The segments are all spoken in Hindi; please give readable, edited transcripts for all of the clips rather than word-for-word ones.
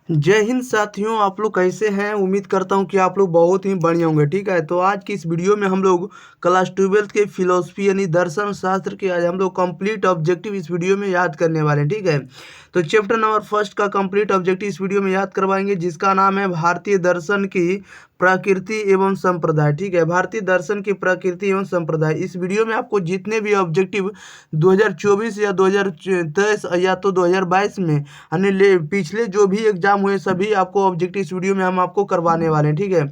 जय हिंद साथियों, आप लोग कैसे हैं। उम्मीद करता हूं कि आप लोग बहुत ही बढ़िया होंगे। ठीक है, तो आज की इस वीडियो में हम लोग क्लास 12th के फिलोसफी यानी दर्शन शास्त्र के आज हम लोग कंप्लीट ऑब्जेक्टिव इस वीडियो में याद करने वाले हैं। ठीक है, तो चैप्टर नंबर फर्स्ट का कंप्लीट ऑब्जेक्टिव इस वीडियो में याद करवाएंगे, जिसका नाम है भारतीय दर्शन की प्रकृति एवं संप्रदाय। ठीक है, भारतीय दर्शन की प्रकृति एवं संप्रदाय। इस वीडियो में आपको जितने भी ऑब्जेक्टिव 2024 या 2023 या तो 2022 में यानी पिछले जो भी एग्जाम हुए सभी आपको ऑब्जेक्टिव इस वीडियो में हम आपको करवाने वाले हैं। ठीक है,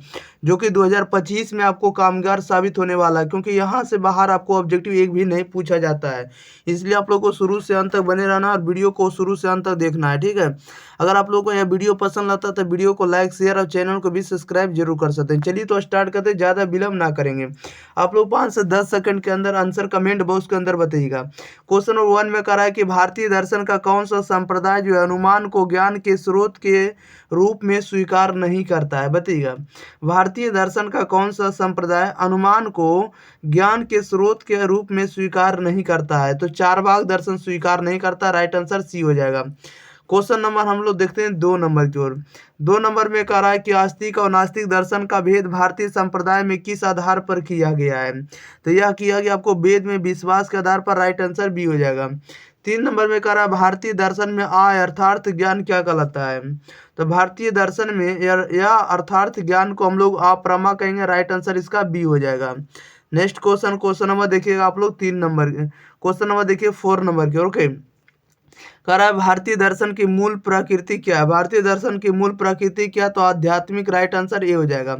जो कि 2025 में आपको कामगार साबित होने वाला है, क्योंकि यहाँ से बाहर आपको ऑब्जेक्टिव एक भी नहीं पूछा जाता है। इसलिए आप लोग को शुरू से अंत तक बने रहना और वीडियो को शुरू से अंत तक देखना है। ठीक है, अगर आप लोगों को यह वीडियो पसंद आता है तो वीडियो को लाइक शेयर और चैनल को भी सब्सक्राइब जरूर कर सकते हैं। चलिए तो स्टार्ट करते हैं, ज़्यादा विलम्ब ना करेंगे। आप लोग 5 से 10 सेकंड के अंदर आंसर कमेंट बॉक्स के अंदर बताइएगा। क्वेश्चन नंबर 1 में कह रहा है कि भारतीय दर्शन का कौन सा संप्रदाय जो है अनुमान को ज्ञान के स्रोत के रूप में स्वीकार नहीं करता है। बताइएगा, भारतीय दर्शन का कौन सा संप्रदाय अनुमान को ज्ञान के स्रोत के रूप में स्वीकार नहीं करता है। तो चारवाक दर्शन स्वीकार नहीं करता, राइट आंसर सी हो जाएगा। क्वेश्चन नंबर हम लोग देखते हैं 2 नंबर की ओर। 2 नंबर में कह रहा है कि आस्तिक और नास्तिक दर्शन का भेद भारतीय संप्रदाय में किस आधार पर किया गया है। तो यह किया गया आपको वेद में विश्वास के आधार पर, राइट आंसर बी हो जाएगा। 3 नंबर में कह रहा है भारतीय दर्शन में अर्थार्थ ज्ञान क्या कहलाता है। तो भारतीय दर्शन में यह अर्थार्थ ज्ञान को हम लोग अप्रमा कहेंगे, राइट आंसर इसका बी हो जाएगा। नेक्स्ट क्वेश्चन नंबर देखिएगा आप लोग 3 नंबर क्वेश्चन नंबर देखिए 4 नंबर की। ओके, कह रहा है भारतीय दर्शन की मूल प्रकृति क्या है। भारतीय दर्शन की मूल प्रकृति क्या, तो आध्यात्मिक, राइट आंसर ए हो जाएगा।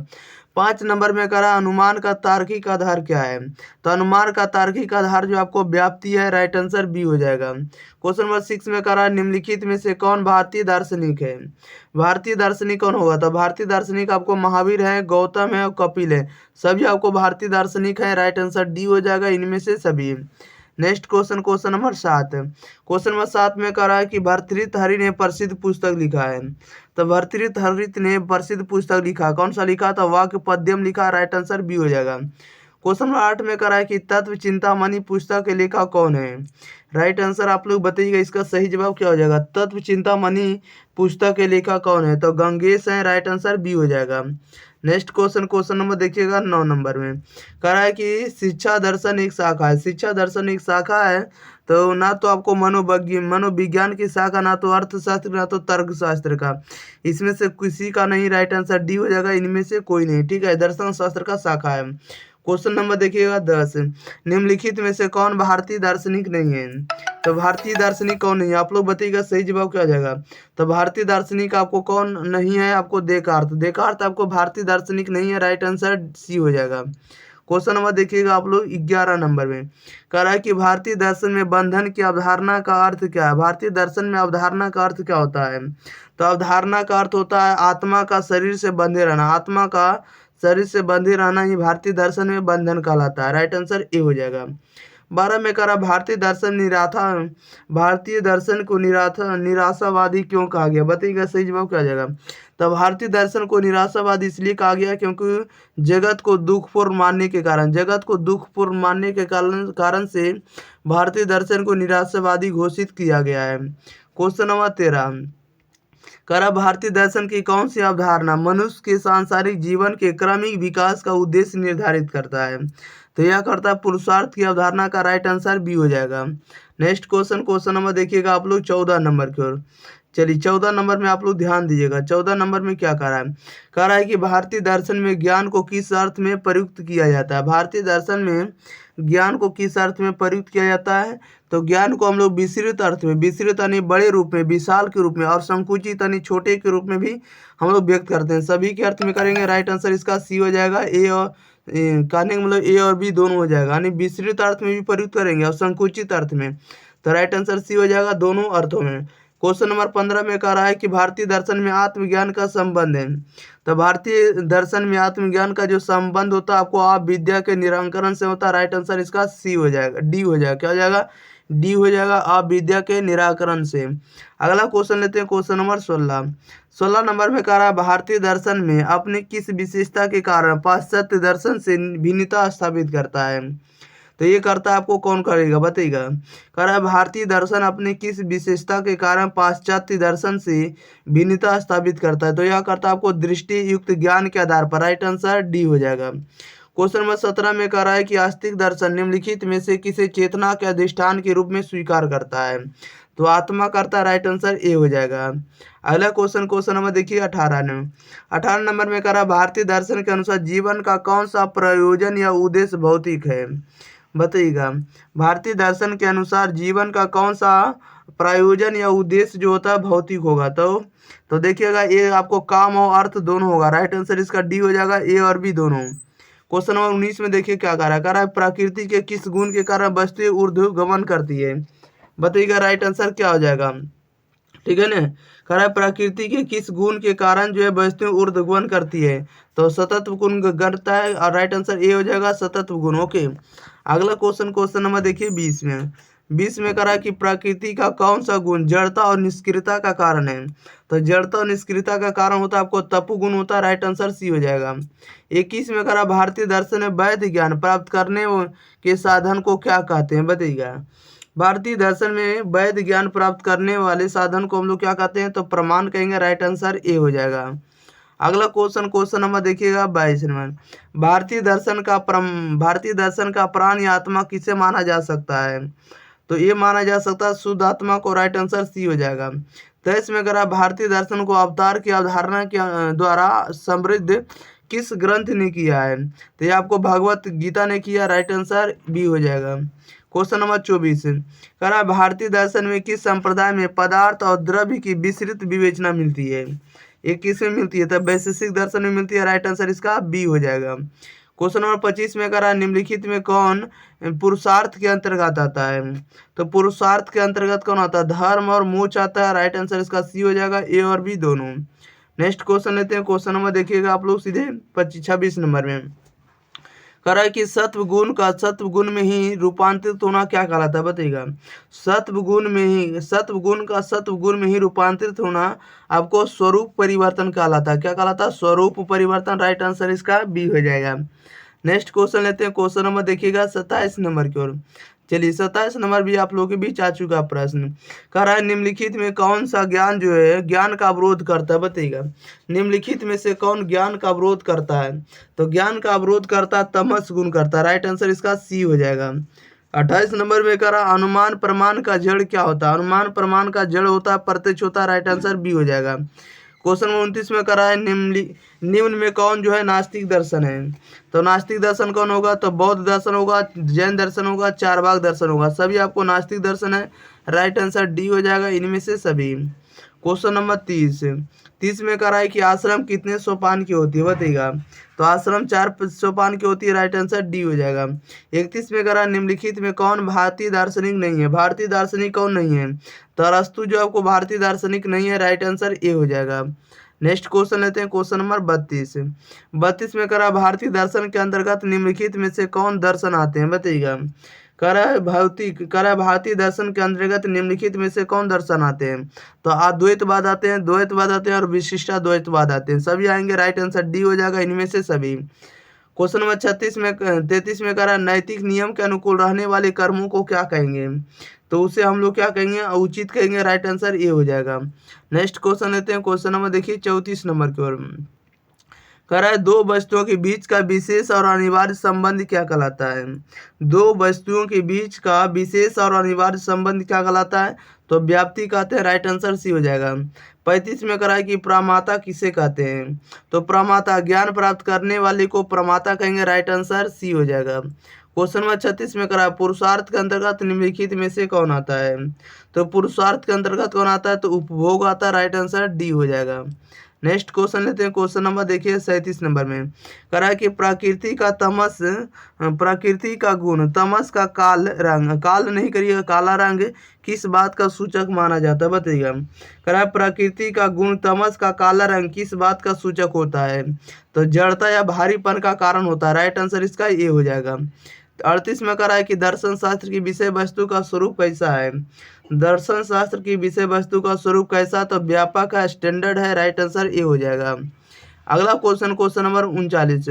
5 नंबर में कह रहा है अनुमान का तार्किक आधार क्या है। तो अनुमान का तार्किक आधार जो आपको व्याप्ति है, राइट आंसर बी हो जाएगा। क्वेश्चन नंबर 6 में कह रहा है निम्नलिखित में से कौन भारतीय दार्शनिक है। भारतीय दार्शनिक कौन होगा। तो भारतीय दार्शनिक आपको महावीर है, गौतम है और कपिल है। सभी आपको भारतीय दार्शनिक है, राइट आंसर डी हो जाएगा इनमें से सभी। Next question number 7। Question number 7 में कह रहा है कि भर्तृहरि ने प्रसिद्ध पुस्तक लिखा है। तो भर्तृहरि ने प्रसिद्ध पुस्तक लिखा, कौन सा लिखा। तो वाक्य पद्यम लिखा, राइट आंसर बी हो जाएगा। क्वेश्चन नंबर 8 में कह रहा है कि तत्व चिंतामणि पुस्तक के लेखक कौन है। राइट आंसर आप लोग बताइएगा, इसका सही जवाब क्या हो जाएगा। तत्व चिंतामणि पुस्तक के लेखक कौन है। तो गंगेश है, राइट आंसर बी हो जाएगा। नेक्स्ट क्वेश्चन नंबर देखिएगा 9 नंबर में कह रहा है कि शिक्षा दर्शन एक शाखा है। शिक्षा दर्शन एक शाखा है, तो ना तो आपको मनोविज्ञान की शाखा, ना तो अर्थशास्त्र, ना तो तर्कशास्त्र का। इसमें से किसी का नहीं, राइट आंसर डी हो जाएगा इनमें से कोई नहीं। ठीक है, दर्शन शास्त्र का शाखा है। क्वेश्चन नंबर देखिएगा 10। निम्नलिखित में से कौन भारतीय दार्शनिक नहीं है। तो भारतीय दार्शनिक कौन नहीं है, आप लोग बताइएगा, सही जवाब क्या आ जाएगा। तो भारतीय दार्शनिक आपको कौन नहीं है, आपको देकार्त आपको भारतीय दार्शनिक नहीं है, राइट आंसर सी हो जाएगा। क्वेश्चन नंबर देखिएगा आप लोग 11 नंबर में कह रहा है कि भारतीय दर्शन में बंधन की अवधारणा का अर्थ क्या है। भारतीय दर्शन में अवधारणा का अर्थ क्या होता है। तो अवधारणा का अर्थ होता है आत्मा का शरीर से बंधे रहना। आत्मा का शरीर से बंधे रहना ही भारतीय दर्शन में बंधन कहलाता है, राइट आंसर ए हो जाएगा। 12 में कह रहा भारतीय दर्शन को निराशावादी क्यों कहा गया। बताइएगा, सही जवाब क्या आ जाएगा। तो भारतीय दर्शन को निराशावादी इसलिए कहा गया क्योंकि जगत को दुखपूर्ण मानने के कारण, कारण से भारतीय दर्शन को निराशावादी घोषित किया गया है। क्वेश्चन नंबर 13 कह रहा भारतीय दर्शन की कौन सी अवधारणा मनुष्य के सांसारिक जीवन के क्रमिक विकास का उद्देश्य निर्धारित करता है। तो यह करता है पुरुषार्थ की अवधारणा का, राइट आंसर बी हो जाएगा। नेक्स्ट क्वेश्चन नंबर देखिएगा आप लोग 14 नंबर की ओर। चलिए 14 नंबर में आप लोग ध्यान दीजिएगा। 14 नंबर में क्या कह रहा है। कह रहा है कि भारतीय दर्शन में ज्ञान को किस अर्थ में प्रयुक्त किया जाता है। भारतीय दर्शन में ज्ञान को किस अर्थ में प्रयुक्त किया जाता है। तो ज्ञान को हम लोग विस्तृत अर्थ में, विस्तृत यानी बड़े रूप में, विशाल के रूप में, और संकुचित यानी छोटे के रूप में भी हम लोग व्यक्त करते हैं। सभी के अर्थ में करेंगे, राइट आंसर इसका सी हो जाएगा। कहने का मतलब ए और बी दोनों हो जाएगा, यानी विस्तृत अर्थ में भी प्रयुक्त करेंगे और संकुचित अर्थ में। तो राइट आंसर सी हो जाएगा दोनों अर्थों में। क्वेश्चन नंबर 15 में कह रहा है कि भारतीय दर्शन में आत्मज्ञान का संबंध है। तो भारतीय दर्शन में आत्मज्ञान का जो संबंध होता है आपको आप विद्या के निराकरण से होता है, राइट आंसर इसका सी हो जाएगा, डी हो जाएगा। क्या हो जाएगा, डी हो जाएगा, आप विद्या के निराकरण से। अगला क्वेश्चन लेते हैं, क्वेश्चन नंबर 16 नंबर में कह रहा है भारतीय दर्शन में अपनी किस विशेषता के कारण पाश्चात्य दर्शन से भिन्नता स्थापित करता है। तो ये कर्ता आपको कौन करेगा बताइएगा। कह रहा है भारतीय दर्शन अपनी किस विशेषता के कारण पाश्चात्य दर्शन से भिन्नता स्थापित करता है। तो यह कर्ता आपको दृष्टि युक्त ज्ञान के आधार पर, राइट आंसर डी हो जाएगा। क्वेश्चन नंबर 17 में कह रहा है कि आस्तिक दर्शन निम्नलिखित में से किसे चेतना के अधिष्ठान के रूप में स्वीकार करता है। तो आत्मा करता, राइट आंसर ए हो जाएगा। अगला क्वेश्चन, क्वेश्चन नंबर देखिए 18 नंबर में कह रहा है भारतीय दर्शन के अनुसार जीवन का कौन सा प्रयोजन या उद्देश्य भौतिक है। बताइएगा, भारतीय दर्शन के अनुसार जीवन का कौन सा प्रयोजन या उद्देश्य जो होता है भौतिक होगा। तो देखिएगा ये आपको काम और अर्थ दोनों होगा, राइट आंसर इसका डी हो जाएगा, ए और बी दोनों। क्वेश्चन नंबर 19 में देखिए क्या कह रहा है प्रकृति के किस गुण के कारण वस्तुएं ऊर्ध्वगमन करती है। बताइएगा राइट आंसर क्या हो जाएगा, ठीक है ना। कह रहा है प्रकृति के किस गुण के कारण जो है वस्तुएं ऊर्ध्वगमन करती है। तो सतत्व गुण करता है और राइट आंसर ए हो जाएगा सतत्व गुण। ओके, अगला क्वेश्चन, क्वेश्चन नंबर देखिए 20 में कह रहा है कि प्रकृति का कौन सा गुण जड़ता और निष्क्रियता का कारण है। तो जड़ता और निष्क्रियता का कारण होता है आपको तपु गुण होता है, राइट आंसर सी हो जाएगा। 21 में कह रहा है भारतीय दर्शन में वैध ज्ञान प्राप्त करने के साधन को क्या कहते हैं। बताइएगा, भारतीय दर्शन में वैध ज्ञान प्राप्त करने वाले साधन को हम लोग क्या कहते हैं। तो प्रमाण कहेंगे, राइट आंसर ए हो जाएगा। अगला क्वेश्चन, क्वेश्चन नंबर देखिएगा 22 नंबर, भारतीय दर्शन का प्राण या आत्मा किसे माना जा सकता है। तो ये माना जा सकता है शुद्ध आत्मा को, राइट आंसर सी हो जाएगा। 23 में करा भारतीय दर्शन को अवतार की अवधारणा के द्वारा समृद्ध किस ग्रंथ ने किया है। तो ये आपको भगवत गीता ने किया, राइट आंसर बी हो जाएगा। क्वेश्चन नंबर 24 कह रहा है भारतीय दर्शन में किस संप्रदाय में पदार्थ और द्रव्य की विस्तृत विवेचना मिलती है। ये किस में मिलती है। तब वैशेषिक दर्शन में मिलती है, राइट आंसर इसका बी हो जाएगा। क्वेश्चन नंबर 25 में कह रहा है निम्नलिखित में कौन पुरुषार्थ के अंतर्गत आता है। तो पुरुषार्थ के अंतर्गत कौन आता है, धर्म और मोक्ष आता है, राइट आंसर इसका सी हो जाएगा, ए और बी दोनों। नेक्स्ट क्वेश्चन लेते हैं, क्वेश्चन नंबर देखिएगा आप लोग सीधे 26 नंबर में कह रहा है कि सत्व गुण में ही रूपांतरित होना क्या कहलाता है। बताइएगा, सत्व गुण में ही रूपांतरित होना आपको स्वरूप परिवर्तन कहलाता है। क्या कहलाता है, स्वरूप परिवर्तन, राइट आंसर इसका बी हो जाएगा। नेक्स्ट क्वेश्चन लेते हैं, क्वेश्चन नंबर देखिएगा 27 नंबर की ओर। चलिए 27 नंबर भी आप लोगों के बीच आ चुका प्रश्न। कह रहा है निम्नलिखित में कौन सा ज्ञान जो है ज्ञान का अवरोध करता है। बताइएगा, निम्नलिखित में से कौन ज्ञान का अवरोध करता है। तो ज्ञान का अवरोध करता है तमस गुण करता है, राइट आंसर इसका सी हो जाएगा। 28 नंबर में कह रहा अनुमान प्रमाण का जड़ क्या होता है। अनुमान प्रमाण का जड़ होता है प्रत्यक्ष होता है, राइट आंसर बी हो जाएगा। क्वेश्चन नंबर 29 में कह रहा है निम्न में कौन जो है नास्तिक दर्शन है। तो नास्तिक दर्शन कौन होगा। तो बौद्ध दर्शन होगा, जैन दर्शन होगा, चारवाक दर्शन होगा, सभी आपको नास्तिक दर्शन है, राइट आंसर डी हो जाएगा इनमें से सभी। क्वेश्चन नंबर 30 में कह रहा है कि आश्रम कितने सोपान की होती है। बताइएगा, तो आश्रम 4 सोपान की होती है, राइट आंसर डी हो जाएगा। 31 में कह रहा है निम्नलिखित में कौन भारतीय दार्शनिक नहीं है। भारतीय दार्शनिक कौन नहीं है। तो अरस्तु जो आपको भारतीय दार्शनिक नहीं है, राइट आंसर ए हो जाएगा। नेक्स्ट क्वेश्चन लेते हैं, क्वेश्चन नंबर 32 में कह रहा है भारतीय दर्शन के अंतर्गत निम्नलिखित में से कौन दर्शन आते हैं। बताइएगा, कह रहा है भारतीय दर्शन के अंतर्गत निम्नलिखित में से कौन दर्शन आते हैं। तो अद्वैतवाद आते हैं, द्वैतवाद आते हैं और विशिष्टाद्वैतवाद आते हैं, सभी आएंगे, राइट आंसर डी हो जाएगा इनमें से सभी। क्वेश्चन नंबर 33 में कह रहा है नैतिक नियम के अनुकूल रहने वाले कर्मों को क्या कहेंगे। तो उसे हम लोग क्या कहेंगे, उचित कहेंगे, राइट आंसर ए हो जाएगा। नेक्स्ट क्वेश्चन लेते हैं, क्वेश्चन नंबर देखिए 34 नंबर की ओर। कह रहा है दो वस्तुओं के बीच का विशेष और अनिवार्य संबंध क्या कहलाता है। दो वस्तुओं के बीच का विशेष और अनिवार्य संबंध क्या कहलाता है। तो व्याप्ति कहते हैं, राइट आंसर सी हो जाएगा। 35 में कह रहा है कि प्रमाता किसे कहते हैं। तो प्रमाता ज्ञान प्राप्त करने वाले को प्रमाता कहेंगे, राइट आंसर सी हो जाएगा। क्वेश्चन नंबर 36 में कह रहा है पुरुषार्थ के अंतर्गत निम्नलिखित में से कौन आता है। तो पुरुषार्थ के अंतर्गत कौन आता है। तो उपभोग आता है, राइट आंसर डी हो जाएगा। नेक्स्ट क्वेश्चन लेते हैं, क्वेश्चन नंबर देखिए 37 नंबर में कह रहा है कि प्रकृति का गुण तमस का काल नहीं करिएगा, काला रंग किस बात का सूचक माना जाता है। बताइएगा, कह रहा है प्रकृति का गुण तमस का काला रंग किस बात का सूचक होता है। तो जड़ता या भारीपन का कारण होता है, राइट आंसर इसका ये हो जाएगा। 38 में कह रहा है कि दर्शन शास्त्र की विषय वस्तु का स्वरूप कैसा है। दर्शन शास्त्र की विषय वस्तु का स्वरूप कैसा। तो व्यापक है, स्टैंडर्ड है, राइट आंसर ए हो जाएगा। अगला क्वेश्चन, क्वेश्चन नंबर 39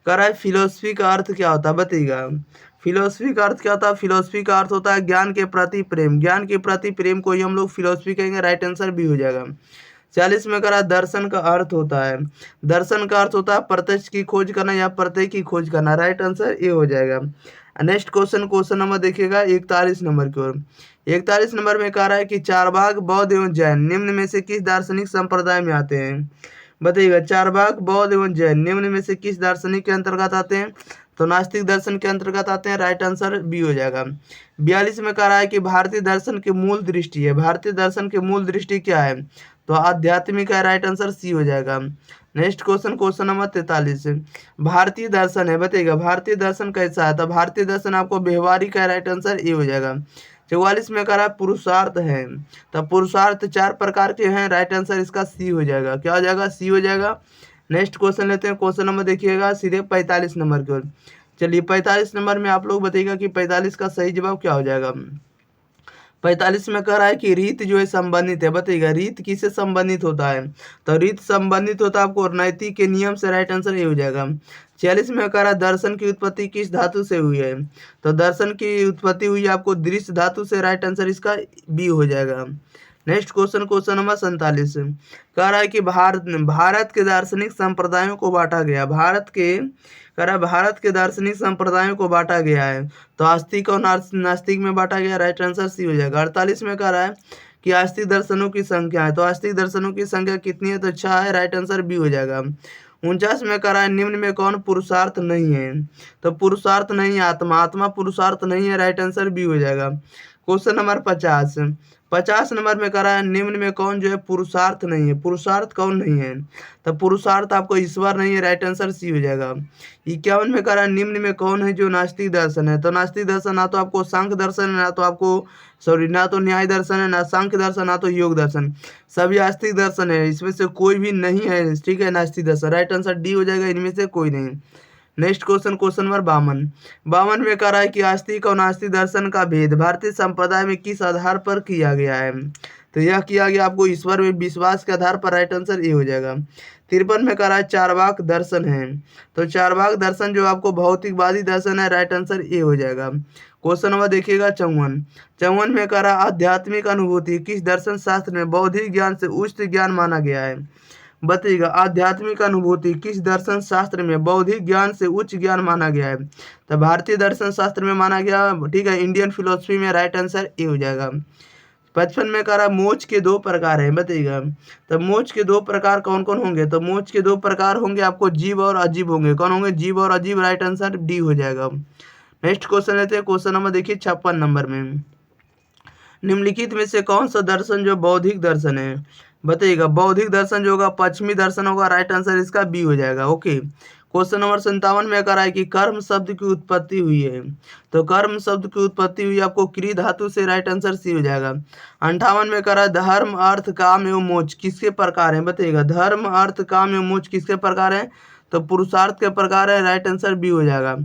कह रहा है फिलोसफी का अर्थ क्या होता है। बताइएगा, फिलोसफी का अर्थ क्या होता है? फिलोसफी का अर्थ होता है ज्ञान के प्रति प्रेम। ज्ञान के प्रति प्रेम को ही हम लोग फिलोसफी कहेंगे। राइट आंसर बी हो जाएगा। 40 में करा दर्शन का अर्थ होता है। दर्शन का अर्थ होता है प्रत्यक्ष की खोज करना या प्रत्यय की खोज करना। राइट आंसर ए हो जाएगा। नेक्स्ट क्वेश्चन नंबर देखिएगा 41 नंबर की ओर। 41 नंबर में कह रहा है कि चारवाक, बौद्ध एवं जैन निम्न में से किस दार्शनिक संप्रदाय में आते हैं? बताइएगा, चारवाक, बौद्ध एवं जैन निम्न में से किस दार्शनिक के अंतर्गत आते हैं? तो नास्तिक दर्शन के अंतर्गत आते हैं। राइट आंसर बी हो जाएगा। 42 में कह रहा है कि भारतीय दर्शन की मूल दृष्टि है। भारतीय दर्शन की मूल दृष्टि क्या है? तो आध्यात्मिक है। राइट आंसर सी हो जाएगा। Next question number 43। भारतीय दर्शन है, बताइएगा भारतीय दर्शन कैसा है? तो भारतीय दर्शन आपको व्यवहारिक है। राइट आंसर ए हो जाएगा। 44 में कह रहा है पुरुषार्थ है। तो पुरुषार्थ 4 प्रकार के हैं। राइट आंसर इसका सी हो जाएगा। क्या हो जाएगा? सी हो जाएगा। नेक्स्ट क्वेश्चन लेते हैं। क्वेश्चन नंबर देखिएगा सीधे 45 नंबर की ओर। चलिए 45 नंबर में आप लोग बताइएगा कि 45 का सही जवाब क्या हो जाएगा। 45 में कह रहा है कि रीत जो है संबंधित है। बताइएगा रीत किससे संबंधित होता है? तो रीत संबंधित होता है आपको नैतिक के नियम से। राइट आंसर ये हो जाएगा। 46 में कह रहा है दर्शन की उत्पत्ति किस धातु से हुई है? तो दर्शन की उत्पत्ति हुई आपको दृश्य धातु से। राइट आंसर इसका बी हो जाएगा। नेक्स्ट क्वेश्चन नंबर 47 कह रहा है कि भारत के दार्शनिक संप्रदायों को बांटा गया। भारत के दार्शनिक संप्रदायों को बांटा गया है। तो आस्तिक और नास्तिक में बांटा गया। राइट आंसर सी हो जाएगा। 48 में कह रहा है कि आस्तिक दर्शनों की संख्या है। तो आस्तिक दर्शनों की संख्या कितनी है? तो 6 है। राइट आंसर बी हो जाएगा। 49 में कह रहा है निम्न में कौन पुरुषार्थ नहीं है? तो पुरुषार्थ नहीं, आत्मा। आत्मा पुरुषार्थ नहीं है। राइट आंसर बी हो जाएगा। क्वेश्चन नंबर 50 नंबर में कह रहा है निम्न में कौन जो है पुरुषार्थ नहीं है? पुरुषार्थ कौन नहीं है? तो पुरुषार्थ आपको ईश्वर नहीं है। राइट आंसर सी हो जाएगा। 51 में कह रहा है निम्न में कौन है जो नास्तिक दर्शन है? तो नास्तिक दर्शन ना तो आपको सांख्य दर्शन है, ना तो न्याय दर्शन है, ना सांख्य दर्शन, ना तो योग दर्शन। सभी आस्तिक दर्शन है। इसमें से कोई भी नहीं है। ठीक है, नास्तिक दर्शन। राइट आंसर डी हो जाएगा। इनमें से कोई नहीं। नेक्स्ट क्वेश्चन नंबर 52 में कह रहा है कि आस्तिक और नास्तिक दर्शन का भेद भारतीय संप्रदाय में किस आधार पर किया गया है? तो यह किया गया आपको ईश्वर में विश्वास के आधार पर। राइट आंसर ये हो जाएगा। 53 में कह रहा है चारवाक दर्शन है। तो चारवाक दर्शन जो आपको भौतिकवादी दर्शन है। राइट आंसर ये हो जाएगा। क्वेश्चन नंबर देखिएगा 54 में कह रहा है आध्यात्मिक अनुभूति किस दर्शन शास्त्र में बौद्धिक ज्ञान से उच्च ज्ञान माना गया है? बताइएगा आध्यात्मिक अनुभूति किस दर्शन शास्त्र में बौद्धिक ज्ञान से उच्च ज्ञान माना गया है? तो भारतीय दर्शन शास्त्र में माना गया। ठीक है, इंडियन फिलोसफी में। राइट आंसर ए हो जाएगा। 55 में कह रहा मोक्ष के 2 प्रकार है। बताइएगा तो मोक्ष के 2 प्रकार कौन कौन होंगे? तो मोक्ष के 2 प्रकार होंगे आपको जीव और अजीब होंगे। कौन होंगे? जीव और अजीब। राइट आंसर डी हो जाएगा। नेक्स्ट क्वेश्चन लेते हैं। क्वेश्चन नंबर देखिए 56 नंबर में। निम्नलिखित में से कौन सा दर्शन जो बौद्धिक दर्शन है? बताइएगा बौद्धिक दर्शन जो होगा पश्चिमी दर्शन होगा। राइट आंसर इसका बी हो जाएगा। ओके। क्वेश्चन नंबर 57 में कह रहा है कि कर्म शब्द की उत्पत्ति हुई है। तो कर्म शब्द की उत्पत्ति हुई आपको क्री धातु से। राइट आंसर सी हो जाएगा। 58 में कह रहा है धर्म अर्थ काम एवं मोक्ष किसके प्रकार है? बताइएगा धर्म अर्थ काम एवं मोक्ष किसके प्रकार है? तो पुरुषार्थ के प्रकार है। राइट आंसर बी हो जाएगा।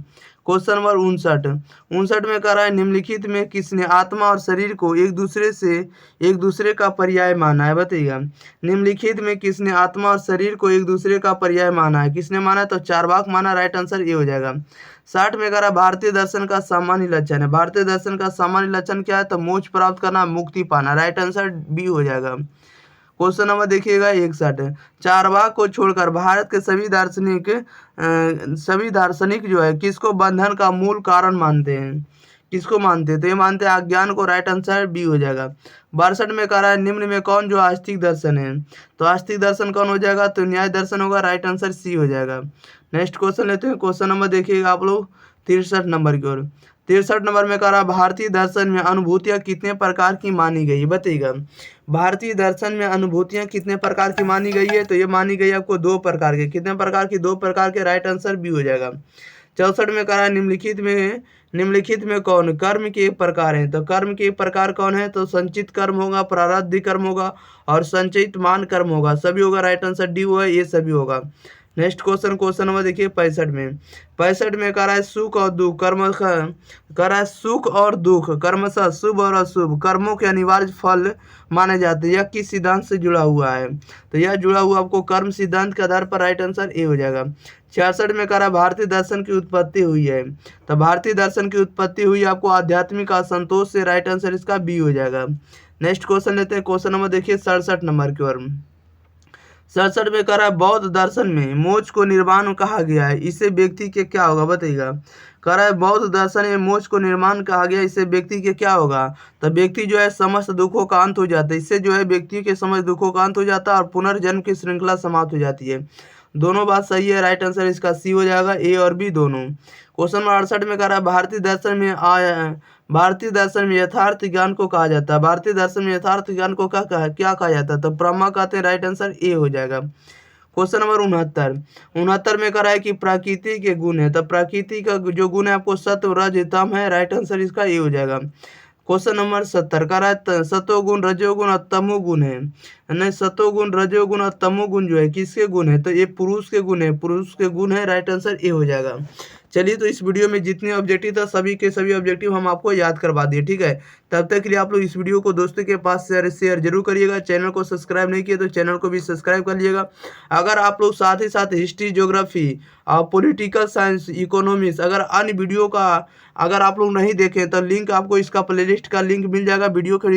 क्वेश्चन नंबर 59 में कह रहा है निम्नलिखित में किसने आत्मा और शरीर को एक दूसरे का पर्याय माना है? बताइएगा निम्नलिखित में किसने आत्मा और शरीर को एक दूसरे का पर्याय माना है? किसने माना है? तो चारवाक माना। राइट आंसर ये हो जाएगा। 60 में कह रहा है भारतीय दर्शन का सामान्य लक्षण है। भारतीय दर्शन का सामान्य लक्षण क्या है? तो मोक्ष प्राप्त करना, मुक्ति पाना। राइट आंसर बी हो जाएगा। क्वेश्चन नंबर देखिएगा 61। चारवाक को छोड़कर भारत के सभी दार्शनिक जो है किसको बंधन का मूल कारण मानते हैं? किसको मानते हैं? तो ये मानते हैं अज्ञान को। राइट आंसर बी हो जाएगा। 62 में कह रहा है निम्न में कौन जो आस्तिक दर्शन है? तो आस्तिक दर्शन कौन हो जाएगा? तो न्याय दर्शन होगा। राइट आंसर सी हो जाएगा। नेक्स्ट क्वेश्चन लेते हैं। क्वेश्चन नंबर देखिएगा आप लोग 63 नंबर की ओर। 63 नंबर में कह रहा भारतीय दर्शन में अनुभूतियाँ कितने प्रकार की मानी गई? बताइएगा भारतीय दर्शन में अनुभूतियाँ कितने प्रकार की मानी गई है? तो ये मानी गई आपको 2 प्रकार के। कितने प्रकार की? 2 प्रकार के। राइट आंसर बी हो जाएगा। 64 में कह रहा है निम्नलिखित में कौन कर्म के 1 प्रकार है? तो कर्म के 1 प्रकार कौन है? तो संचित कर्म होगा, प्रारब्ध कर्म होगा और संचयित मान कर्म होगा। सभी होगा। राइट आंसर डी हुआ, ये सभी होगा। नेक्स्ट क्वेश्चन नंबर देखिए 65 में। 65 में कह रहा है सुख और दुख कर्म कह रहा है सुख और दुख कर्मशः शुभ और अशुभ कर्मों के अनिवार्य फल माने जाते हैं। यह किस सिद्धांत से जुड़ा हुआ है? तो यह जुड़ा हुआ आपको कर्म सिद्धांत के आधार पर राइट आंसर ए हो जाएगा। 66 में कह रहा है भारतीय दर्शन की उत्पत्ति हुई है। तो भारतीय दर्शन की उत्पत्ति हुई आपको आध्यात्मिक असंतोष से, राइट आंसर इसका बी हो जाएगा। नेक्स्ट क्वेश्चन लेते हैं, क्वेश्चन नंबर देखिए 67 नंबर की ओर। 67 में कह रहा है बौद्ध दर्शन में मोक्ष को निर्वाण कहा गया है, इससे व्यक्ति के क्या होगा बताइएगा। कह रहा है बौद्ध दर्शन में मोक्ष को निर्माण कहा गया, इससे व्यक्ति के क्या होगा? तो व्यक्ति जो है समस्त दुखों का अंत हो जाता है। इससे जो है व्यक्ति के समस्त दुखों का अंत हो जाता है और पुनर्जन्म की श्रृंखला समाप्त हो जाती है। दोनों बात सही है, राइट आंसर इसका सी हो जाएगा, ए और बी दोनों। क्वेश्चन नंबर 68 में कह रहा है भारतीय दर्शन में यथार्थ ज्ञान को कहा जाता है। भारतीय दर्शन में यथार्थ ज्ञान को क्या कहा जाता है? तो ब्रह्मा कहते हैं, राइट आंसर ए हो जाएगा। क्वेश्चन नंबर 69 में कह रहा है कि प्रकृति के गुण है। तो प्रकृति का जो गुण है आपको सत्व रज तम है, राइट आंसर इसका ए हो जाएगा। क्वेश्चन नंबर 70 कह रहा है सतोगुण रजोगुण और तमोगुण है। नहीं, सतोगुण रजोगुण और तमोगुण जो है किसके गुण है? तो ये पुरुष के गुण है, पुरुष के गुण है, राइट आंसर ए हो जाएगा। चलिए, तो इस वीडियो में जितने ऑब्जेक्टिव था सभी के सभी ऑब्जेक्टिव हम आपको याद करवा दिए, ठीक है। तब तक के लिए आप लोग इस वीडियो को दोस्तों के पास शेयर जरूर करिएगा। चैनल को सब्सक्राइब नहीं किए तो चैनल को भी सब्सक्राइब कर लीजिएगा। अगर आप लोग साथ ही साथ हिस्ट्री, ज्योग्राफी और पॉलिटिकल साइंस, इकोनॉमिक्स अगर अन्य वीडियो का अगर आप लोग नहीं देखें तो लिंक आपको इसका प्लेलिस्ट का लिंक मिल जाएगा वीडियो के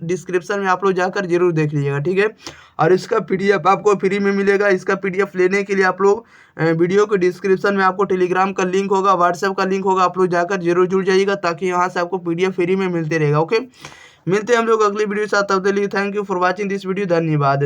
डिस्क्रिप्शन में, आप लोग जाकर जरूर देख लीजिएगा, ठीक है। और इसका पीडीएफ आपको फ्री में मिलेगा। इसका पीडीएफ लेने के लिए आप लोग वीडियो के डिस्क्रिप्शन में आपको टेलीग्राम का लिंक होगा, व्हाट्सएप का लिंक होगा, आप लोग जाकर जरूर जुड़ जाइएगा ताकि यहाँ से आपको पीडीएफ फ्री में मिलते रहेगा। ओके, मिलते हैं हम लोग अगली वीडियो के साथ, तब तक के लिए thank you for watching this video, धन्यवाद।